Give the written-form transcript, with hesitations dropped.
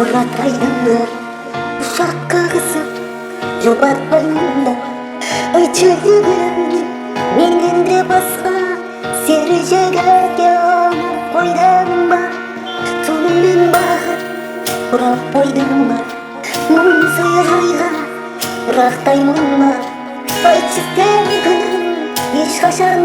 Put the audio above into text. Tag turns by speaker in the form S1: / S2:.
S1: Muratayımda uşakka kızım Жұбатпаймын Өчігім менен де басқа Сері жегерге алып қойдым ба Сонымен бағып ұрап қойдым ба Мұң сыйғайға ұрақтаймын ба Айтшы сен күнім ешқашан